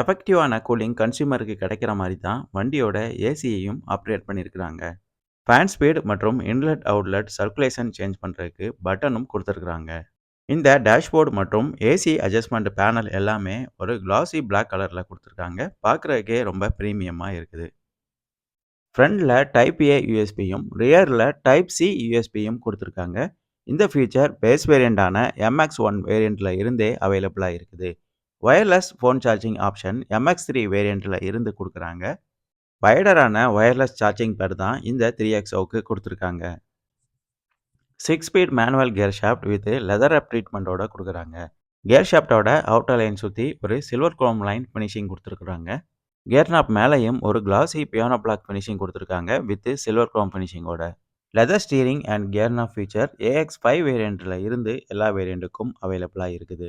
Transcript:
எஃபெக்டிவான cooling கன்சியூமருக்கு கிடைக்கிற மாரி தான் வண்டியோட ஏசியையும் அப்கிரேட் பண்ணியிருக்கிறாங்க. ஃபேன் ஸ்பீட் மற்றும் இன்லெட், அவுட்லெட் சர்க்குலேஷன் சேஞ்ச் பண்றதுக்கு பட்டனும் குடுத்திருக்காங்க. இந்த டேஷ்போர்டு மற்றும் ஏசி அட்ஜஸ்ட்மென்ட் பேனல் எல்லாமே ஒரு கிளாசி பிளாக் கலர்ல குடுத்திருக்காங்க. பார்க்கறதுக்கே ரொம்ப பிரீமியமா இருக்குது. ஃப்ரண்ட்ல டைப் ஏ யூஎஸ்பியும், ரியர்ல டைப் சி யூஎஸ்பியும் குடுத்திருக்காங்க. இந்த ஃபீச்சர் பேஸ் வேரியண்டான MX1 வேரியண்ட்ல இருந்தே அவைலபிளா இருக்குது. Wireless phone charging option MX3 வேரியண்ட்ல இருந்து குடுக்குறாங்க. வைடரான வயர்லெஸ் சார்ஜிங் பேட் தான் இந்த 3XOவுக்கு குடுத்திருக்காங்க. 6 speed manual gear shaft with leather wrap ட்ரீட்மெண்ட்டோட குடுக்குறாங்க. கியர் ஷாஃப்ட்டோட அவுட்டர் லைன் சுத்தி ஒரு சில்வர் குரோம் லைன் ஃபினிஷிங் குடுத்திருக்காங்க. கியர் நாப் மேலேயும் ஒரு கிளாசி பியானோ பிளாக் ஃபினிஷிங் குடுத்திருக்காங்க வித் சில்வர் குரோம் ஃபினிஷிங்கோட. Leather steering and gear knob feature AX5 வேரியண்ட்ல இருந்து எல்லா வேரியண்ட்டுக்கும் அவைலபிளா இருக்குது.